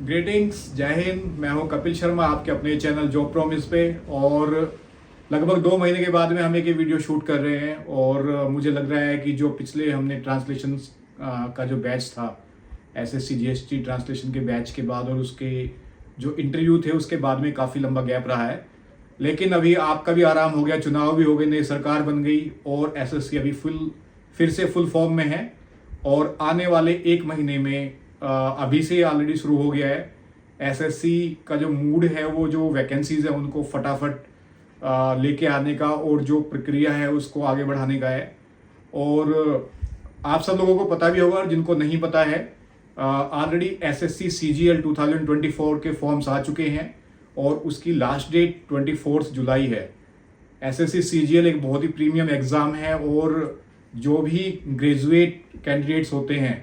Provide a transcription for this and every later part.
Greetings, जय हिंद। मैं हूं कपिल शर्मा आपके अपने चैनल जॉब प्रॉमिस पे। और लगभग 2 महीने के बाद में हम एक ये वीडियो शूट कर रहे हैं। और मुझे लग रहा है कि जो पिछले हमने ट्रांसलेशन का जो बैच था, एसएससी जीएसटी ट्रांसलेशन के बैच के बाद और उसके जो इंटरव्यू थे उसके बाद में काफ़ी लंबा गैप रहा है। लेकिन अभी आपका भी आराम हो गया, चुनाव भी हो गए, नई सरकार बन गई और एसएससी अभी फिर से फुल फॉर्म में है। और आने वाले 1 महीने में अभी से ऑलरेडी शुरू हो गया है। एसएससी का जो मूड है, वो जो वैकेंसीज है उनको फटाफट लेके आने का और जो प्रक्रिया है उसको आगे बढ़ाने का है। और आप सब लोगों को पता भी होगा, और जिनको नहीं पता है, ऑलरेडी एसएससी सीजीएल 2024 के फॉर्म्स आ चुके हैं और उसकी लास्ट डेट 24 जुलाई है। एसएससी सीजीएल एक बहुत ही प्रीमियम एग्ज़ाम है और जो भी ग्रेजुएट कैंडिडेट्स होते हैं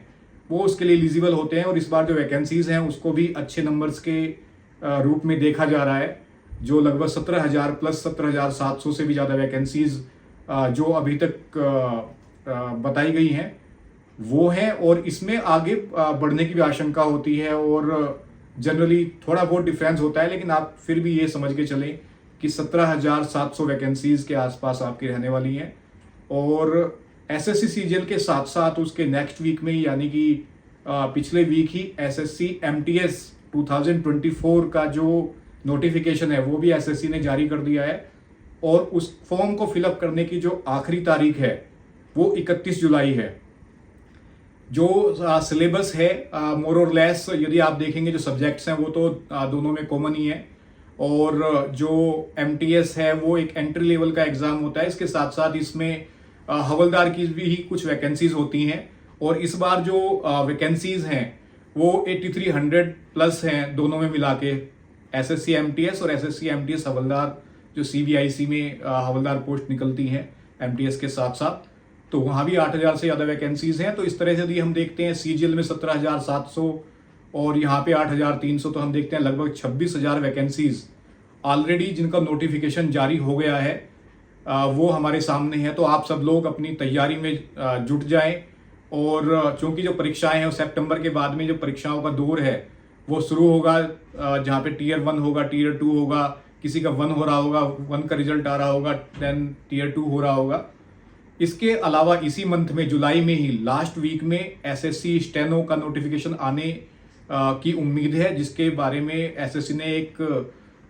वो उसके लिए एलिजिबल होते हैं। और इस बार जो वैकेंसीज हैं उसको भी अच्छे नंबर्स के रूप में देखा जा रहा है। जो लगभग 17,000 प्लस 17,700 से भी ज़्यादा वैकेंसीज जो अभी तक बताई गई हैं वो हैं। और इसमें आगे बढ़ने की भी आशंका होती है और जनरली थोड़ा बहुत डिफरेंस होता है, लेकिन आप फिर भी ये समझ के चलें कि 17,700 वैकेंसीज के आसपास आपकी रहने वाली हैं। और एसएससी सीजीएल के साथ साथ उसके नेक्स्ट वीक में, यानी कि पिछले वीक ही एसएससी एमटीएस 2024 का जो नोटिफिकेशन है वो भी एसएससी ने जारी कर दिया है। और उस फॉर्म को फिलअप करने की जो आखिरी तारीख है वो 31 जुलाई है। जो सिलेबस है मोर और लेस, यदि आप देखेंगे जो सब्जेक्ट्स हैं वो तो दोनों में कॉमन ही है। और जो एमटीएस है वो एक एंट्री लेवल का एग्ज़ाम होता है। इसके साथ साथ इसमें हवलदार की भी कुछ वैकेंसीज होती हैं। और इस बार जो वैकेंसीज हैं वो 8300 प्लस हैं दोनों में मिला के, एसएससी एमटीएस और एसएससी एमटीएस हवलदार, जो सीबीआईसी में हवलदार पोस्ट निकलती हैं एमटीएस के साथ साथ, तो वहाँ भी 8,000 से ज़्यादा वैकेंसीज हैं। तो इस तरह से यदि हम देखते हैं सीजीएल में 17,700 और यहाँ पे 8,300, तो हम देखते हैं लगभग 26,000 वैकेंसीज ऑलरेडी जिनका नोटिफिकेशन जारी हो गया है वो हमारे सामने है। तो आप सब लोग अपनी तैयारी में जुट जाएं। और चूंकि जो परीक्षाएं हैं सितंबर के बाद में जो परीक्षाओं का दौर है वो शुरू होगा, जहाँ पे टीयर 1 होगा, टीयर 2 होगा, किसी का 1 हो रहा होगा, 1 का रिजल्ट आ रहा होगा, देन टीयर 2 हो रहा होगा। इसके अलावा इसी मंथ में, जुलाई में ही लास्ट वीक में एसएससी स्टेनो का नोटिफिकेशन आने की उम्मीद है, जिसके बारे में एसएससी ने एक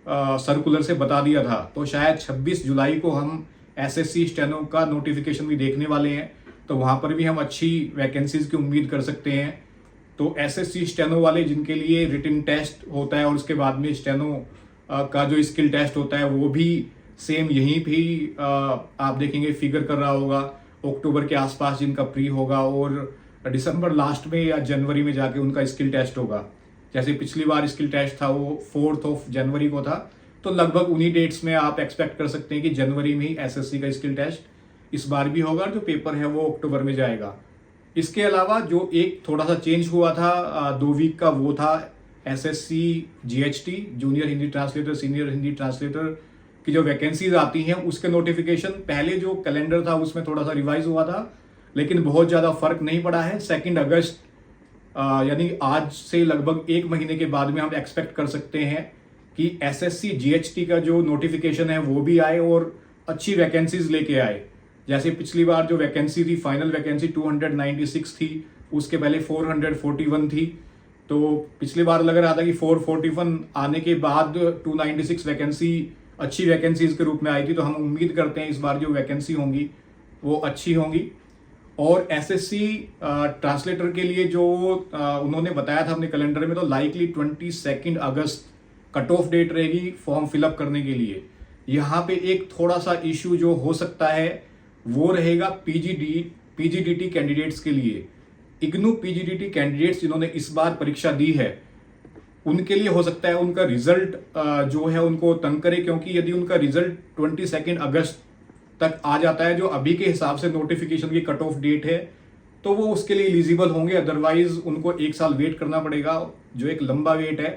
सर्कुलर से बता दिया था। तो शायद 26 जुलाई को हम एसएससी स्टेनो का नोटिफिकेशन भी देखने वाले हैं। तो वहाँ पर भी हम अच्छी वैकेंसीज की उम्मीद कर सकते हैं। तो एसएससी स्टेनो वाले जिनके लिए रिटन टेस्ट होता है और उसके बाद में स्टेनो का जो स्किल टेस्ट होता है वो भी सेम यहीं भी आप देखेंगे फिगर कर रहा होगा अक्टूबर के आसपास जिनका प्री होगा, और दिसंबर लास्ट में या जनवरी में जाके उनका स्किल टेस्ट होगा। जैसे पिछली बार स्किल टेस्ट था वो 4 जनवरी को था। तो लगभग उन्हीं डेट्स में आप एक्सपेक्ट कर सकते हैं कि जनवरी में ही एसएससी का स्किल टेस्ट इस बार भी होगा, जो पेपर है वो अक्टूबर में जाएगा। इसके अलावा जो एक थोड़ा सा चेंज हुआ था 2 वीक का, वो था SSC JHT, junior Hindi translator, senior Hindi translator की जो वैकेंसीज आती हैं उसके नोटिफिकेशन, पहले जो कैलेंडर था उसमें थोड़ा सा रिवाइज हुआ था, लेकिन बहुत ज़्यादा फर्क नहीं पड़ा है। 2 अगस्त यानी आज से लगभग 1 महीने के बाद में हम एक्सपेक्ट कर सकते हैं कि एसएससी जीएचटी का जो नोटिफिकेशन है वो भी आए और अच्छी वैकेंसीज लेके आए। जैसे पिछली बार जो वैकेंसी थी, फाइनल वैकेंसी 296 थी, उसके पहले 441 थी। तो पिछली बार लग रहा था कि 441 आने के बाद 296 वैकेंसी अच्छी वैकेंसीज के रूप में आई थी। तो हम उम्मीद करते हैं इस बार जो वैकेंसी होंगी वो अच्छी होंगी। और एसएससी ट्रांसलेटर के लिए जो उन्होंने बताया था अपने कैलेंडर में, तो लाइकली 22 अगस्त कट ऑफ डेट रहेगी फॉर्म फिलअप करने के लिए। यहाँ पे एक थोड़ा सा इशू जो हो सकता है वो रहेगा पीजीडीटी कैंडिडेट्स के लिए। इग्नू पीजीडीटी कैंडिडेट्स जिन्होंने इस बार परीक्षा दी है उनके लिए हो सकता है उनका रिजल्ट जो है उनको तंग करे, क्योंकि यदि उनका रिजल्ट 22 अगस्त तक आ जाता है, जो अभी के हिसाब से नोटिफिकेशन की कट ऑफ डेट है, तो वो उसके लिए एलिजिबल होंगे। अदरवाइज उनको 1 साल वेट करना पड़ेगा, जो एक लंबा वेट है।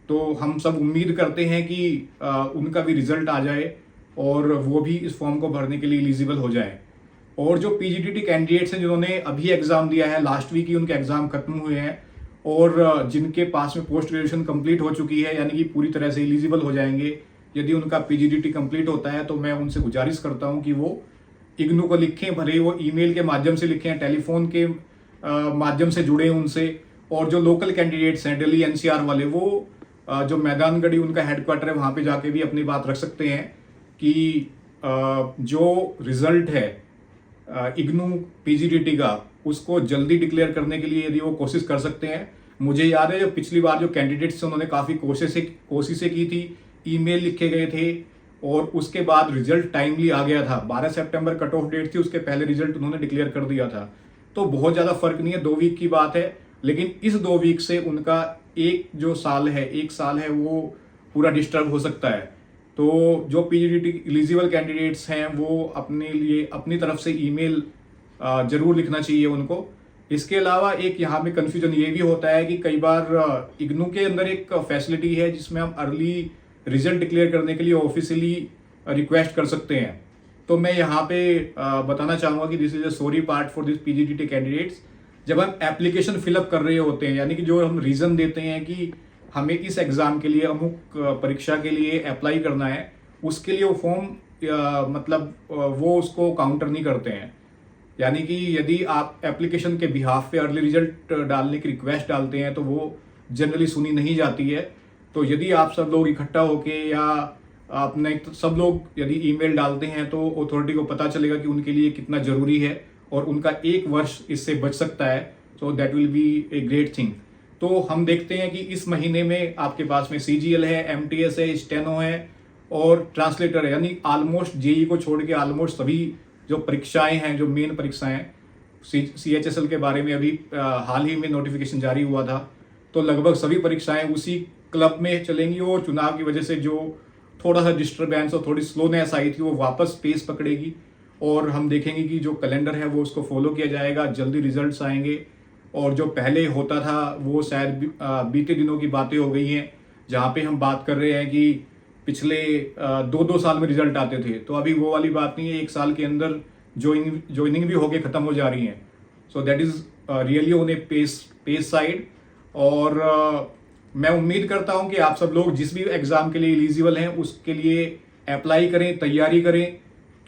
तो हम सब उम्मीद करते हैं कि उनका भी रिजल्ट आ जाए और वो भी इस फॉर्म को भरने के लिए एलिजिबल हो जाए। और जो पीजीडीटी कैंडिडेट्स हैं जिन्होंने अभी एग्जाम दिया है, लास्ट वीक ही उनके एग्जाम खत्म हुए हैं, और जिनके पास में पोस्ट ग्रेजुएशन कंप्लीट हो चुकी है, यानी कि पूरी तरह से एलिजिबल हो जाएंगे यदि उनका पीजीडीटी कंप्लीट होता है, तो मैं उनसे गुजारिश करता हूं कि वो इग्नू को लिखें, भले ही वो ईमेल के माध्यम से लिखें, टेलीफोन के माध्यम से जुड़े उनसे। और जो लोकल कैंडिडेट्स हैं दिल्ली एनसीआर वाले, वो जो मैदानगढ़ी उनका हेडक्वार्टर है वहाँ पे जाके भी अपनी बात रख सकते हैं कि जो रिजल्ट है इग्नू पीजीडीटी का उसको जल्दी डिक्लेयर करने के लिए यदि वो कोशिश कर सकते हैं। मुझे याद है जो पिछली बार जो कैंडिडेट्स थे उन्होंने काफ़ी कोशिशें की थी, ईमेल लिखे गए थे और उसके बाद रिजल्ट टाइमली आ गया था। 12 सितंबर कट ऑफ डेट थी, उसके पहले रिजल्ट उन्होंने डिक्लेयर कर दिया था। तो बहुत ज़्यादा फर्क नहीं है, 2 वीक की बात है, लेकिन इस 2 वीक से उनका एक साल है वो पूरा डिस्टर्ब हो सकता है। तो जो पीजीडीटी एलिजिबल कैंडिडेट्स हैं वो अपने लिए अपनी तरफ से ईमेल जरूर लिखना चाहिए उनको। इसके अलावा एक यहाँ पे कन्फ्यूजन ये भी होता है कि कई बार इग्नू के अंदर एक फैसिलिटी है जिसमें हम अर्ली रिजल्ट डिक्लेयर करने के लिए ऑफिशियली रिक्वेस्ट कर सकते हैं। तो मैं यहाँ पे बताना चाहूँगा कि this is a sorry part for this PGDT candidates. जब हम एप्लीकेशन फिलअप कर रहे होते हैं, यानी कि जो हम रीज़न देते हैं कि हमें इस एग्ज़ाम के लिए अमुक परीक्षा के लिए अप्लाई करना है, उसके लिए वो फॉर्म मतलब वो उसको काउंटर नहीं करते हैं। यानी कि यदि आप एप्लीकेशन के बिहाफ पे अर्ली रिजल्ट डालने की रिक्वेस्ट डालते हैं तो वो जनरली सुनी नहीं जाती है। तो यदि आप सब लोग इकट्ठा होके या आपने सब लोग यदि ईमेल डालते हैं तो अथॉरिटी को पता चलेगा कि उनके लिए कितना ज़रूरी है और उनका 1 वर्ष इससे बच सकता है। So that will be a great thing. तो हम देखते हैं कि इस महीने में आपके पास में सीजीएल है, एमटीएस है, स्टेनो है और ट्रांसलेटर है, यानी ऑलमोस्ट जेई को छोड़ के ऑलमोस्ट सभी जो परीक्षाएं हैं, जो मेन परीक्षाएं, सीएचएसएल के बारे में अभी हाल ही में नोटिफिकेशन जारी हुआ था, तो लगभग सभी परीक्षाएं उसी क्लब में चलेंगी और चुनाव की वजह से जो थोड़ा सा डिस्टर्बेंस और थोड़ी स्लोनेस आई थी वो वापस पेस पकड़ेगी और हम देखेंगे कि जो कैलेंडर है वो उसको फॉलो किया जाएगा, जल्दी रिजल्ट्स आएंगे। और जो पहले होता था वो शायद बीते दिनों की बातें हो गई हैं, जहाँ पे हम बात कर रहे हैं कि पिछले 2-2 साल में रिजल्ट आते थे, तो अभी वो वाली बात नहीं है, 1 साल के अंदर ज्वाइनिंग भी होके ख़त्म हो जा रही हैं। So that is really on a pace side. और मैं उम्मीद करता हूं कि आप सब लोग जिस भी एग्ज़ाम के लिए एलिजिबल हैं उसके लिए अप्लाई करें, तैयारी करें,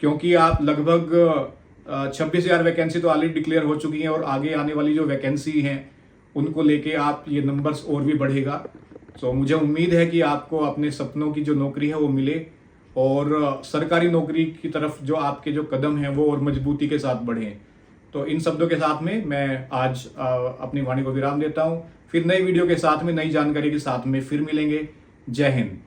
क्योंकि आप लगभग 26,000 वैकेंसी तो ऑलरेडी डिक्लेयर हो चुकी हैं और आगे आने वाली जो वैकेंसी हैं उनको लेके आप ये नंबर्स और भी बढ़ेगा। सो मुझे उम्मीद है कि आपको अपने सपनों की जो नौकरी है वो मिले और सरकारी नौकरी की तरफ जो आपके जो कदम हैं वो और मजबूती के साथ बढ़ें। तो इन शब्दों के साथ में मैं आज अपनी वाणी को विराम देता हूँ। फिर नई वीडियो के साथ में, नई जानकारी के साथ में फिर मिलेंगे। जय हिंद।